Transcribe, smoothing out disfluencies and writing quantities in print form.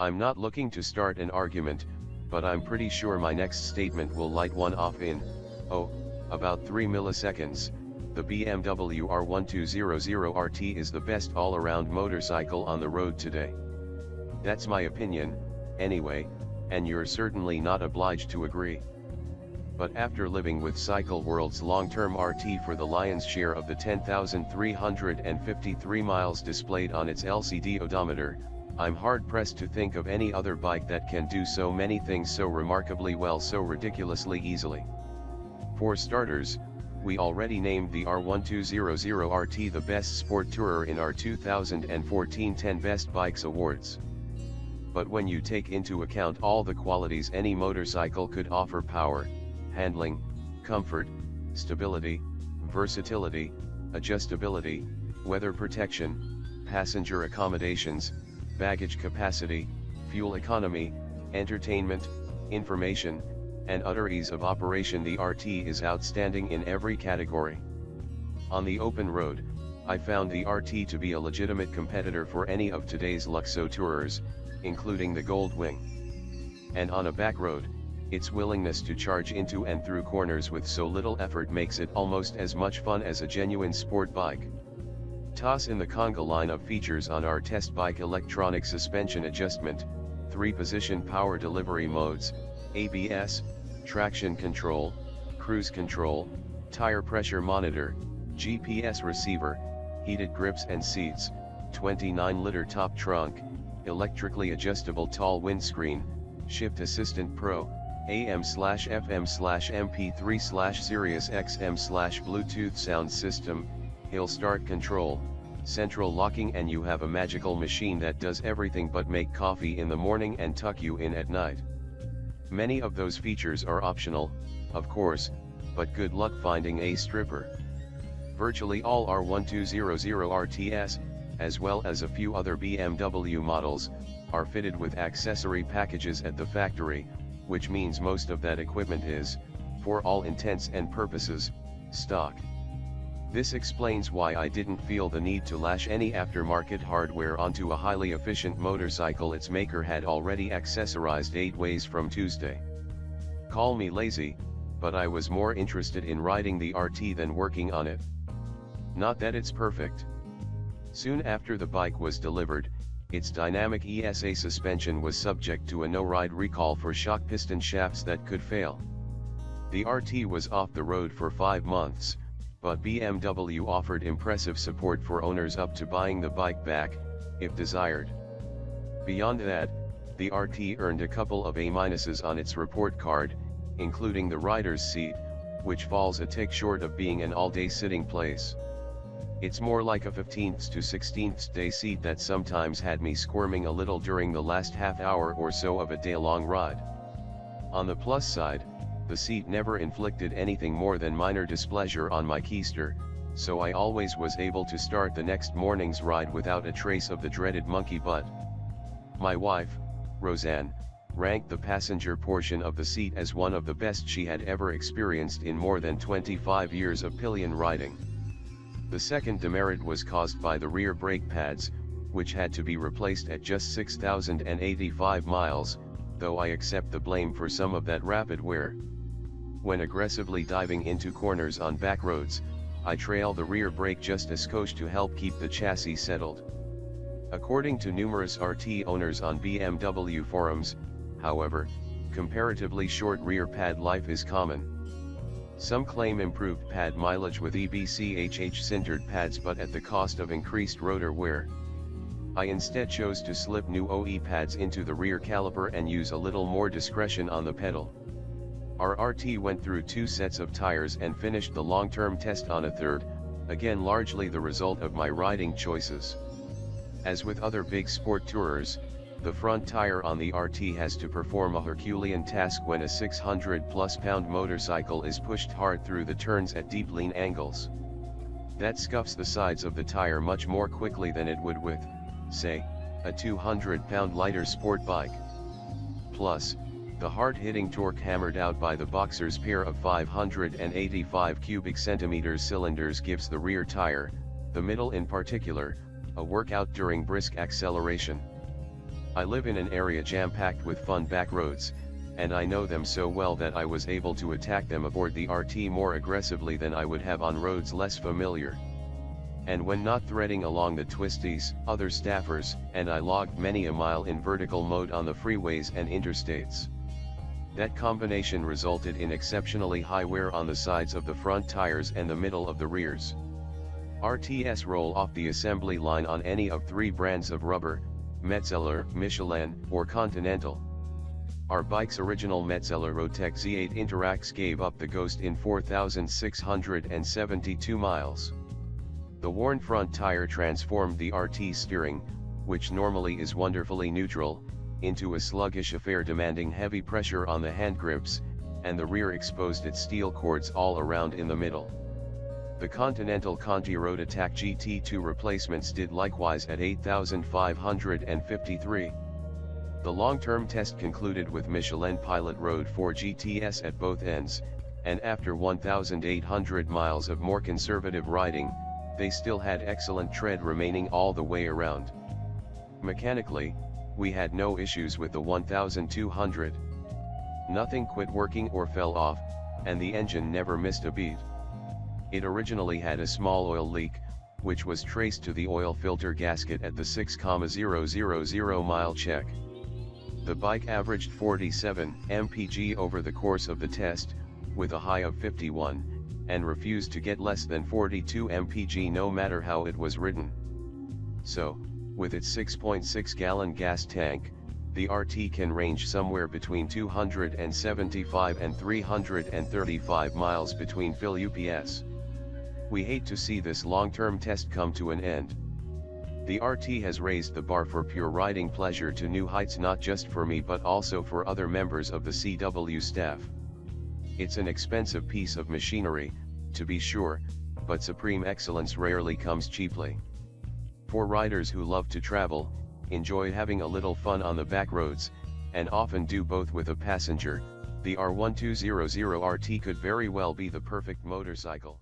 I'm not looking to start an argument, but I'm pretty sure my next statement will light one off in, about 3 milliseconds. The BMW R1200RT is the best all-around motorcycle on the road today. That's my opinion, anyway, and you're certainly not obliged to agree. But after living with Cycle World's long-term RT for the lion's share of the 10,353 miles displayed on its LCD odometer, I'm hard-pressed to think of any other bike that can do so many things so remarkably well so ridiculously easily. For starters, we already named the R1200RT the best sport tourer in our 2014 10 Best Bikes Awards. But when you take into account all the qualities any motorcycle could offer: power, handling, comfort, stability, versatility, adjustability, weather protection, passenger accommodations, baggage capacity, fuel economy, entertainment, information, and utter ease of operation, the RT is outstanding in every category. On the open road, I found the RT to be a legitimate competitor for any of today's Luxo tourers, including the Gold Wing. And on a back road, its willingness to charge into and through corners with so little effort makes it almost as much fun as a genuine sport bike. Toss in the conga line of features on our test bike: electronic suspension adjustment, 3-position power delivery modes, ABS, traction control, cruise control, tire pressure monitor, GPS receiver, heated grips and seats, 29-liter top trunk, electrically adjustable tall windscreen, Shift Assistant Pro, AM/FM/MP3/Sirius XM/Bluetooth sound system, hill start control, central locking, and you have a magical machine that does everything but make coffee in the morning and tuck you in at night. Many of those features are optional, of course, but good luck finding a stripper. Virtually all R1200RTs, as well as a few other BMW models, are fitted with accessory packages at the factory, which means most of that equipment is, for all intents and purposes, stock. This explains why I didn't feel the need to lash any aftermarket hardware onto a highly efficient motorcycle its maker had already accessorized 8 ways from Tuesday. Call me lazy, but I was more interested in riding the RT than working on it. Not that it's perfect. Soon after the bike was delivered, its dynamic ESA suspension was subject to a no-ride recall for shock piston shafts that could fail. The RT was off the road for 5 months, but BMW offered impressive support for owners up to buying the bike back, if desired. Beyond that, the RT earned a couple of A- on its report card, including the rider's seat, which falls a tick short of being an all-day sitting place. It's more like a 15th to 16th day seat that sometimes had me squirming a little during the last half hour or so of a day-long ride. On the plus side, the seat never inflicted anything more than minor displeasure on my keister, so I always was able to start the next morning's ride without a trace of the dreaded monkey butt. My wife, Roseanne, ranked the passenger portion of the seat as one of the best she had ever experienced in more than 25 years of pillion riding. The second demerit was caused by the rear brake pads, which had to be replaced at just 6,085 miles, though I accept the blame for some of that rapid wear. When aggressively diving into corners on back roads, I trail the rear brake just a skosh to help keep the chassis settled. According to numerous RT owners on BMW forums, however, comparatively short rear pad life is common. Some claim improved pad mileage with EBCHH sintered pads, but at the cost of increased rotor wear. I instead chose to slip new OE pads into the rear caliper and use a little more discretion on the pedal. Our RT went through 2 sets of tires and finished the long-term test on a third, again largely the result of my riding choices. As with other big sport tourers, the front tire on the RT has to perform a Herculean task when a 600+ pound motorcycle is pushed hard through the turns at deep lean angles. That scuffs the sides of the tire much more quickly than it would with, say, a 200-pound lighter sport bike. Plus, the hard-hitting torque hammered out by the Boxer's pair of 585 cubic centimeters cylinders gives the rear tire, the middle in particular, a workout during brisk acceleration. I live in an area jam-packed with fun back roads, and I know them so well that I was able to attack them aboard the RT more aggressively than I would have on roads less familiar. And when not threading along the twisties, other staffers, and I logged many a mile in vertical mode on the freeways and interstates. That combination resulted in exceptionally high wear on the sides of the front tires and the middle of the rears. RTS roll off the assembly line on any of 3 brands of rubber, Metzeler, Michelin, or Continental. Our bike's original Metzeler Rotec Z8 Interax gave up the ghost in 4,672 miles. The worn front tire transformed the RT steering, which normally is wonderfully neutral, into a sluggish affair demanding heavy pressure on the hand grips, and the rear exposed its steel cords all around in the middle. The Continental Conti Road Attack GT2 replacements did likewise at 8,553. The long-term test concluded with Michelin Pilot Road 4 GTS at both ends, and after 1,800 miles of more conservative riding, they still had excellent tread remaining all the way around. Mechanically, we had no issues with the 1200. Nothing quit working or fell off, and the engine never missed a beat. It originally had a small oil leak, which was traced to the oil filter gasket at the 6,000 mile check. The bike averaged 47 mpg over the course of the test, with a high of 51, and refused to get less than 42 mpg no matter how it was ridden. So, with its 6.6-gallon gas tank, the RT can range somewhere between 275 and 335 miles between fill UPS. We hate to see this long-term test come to an end. The RT has raised the bar for pure riding pleasure to new heights, not just for me but also for other members of the CW staff. It's an expensive piece of machinery, to be sure, but supreme excellence rarely comes cheaply. For riders who love to travel, enjoy having a little fun on the back roads, and often do both with a passenger, the R1200RT could very well be the perfect motorcycle.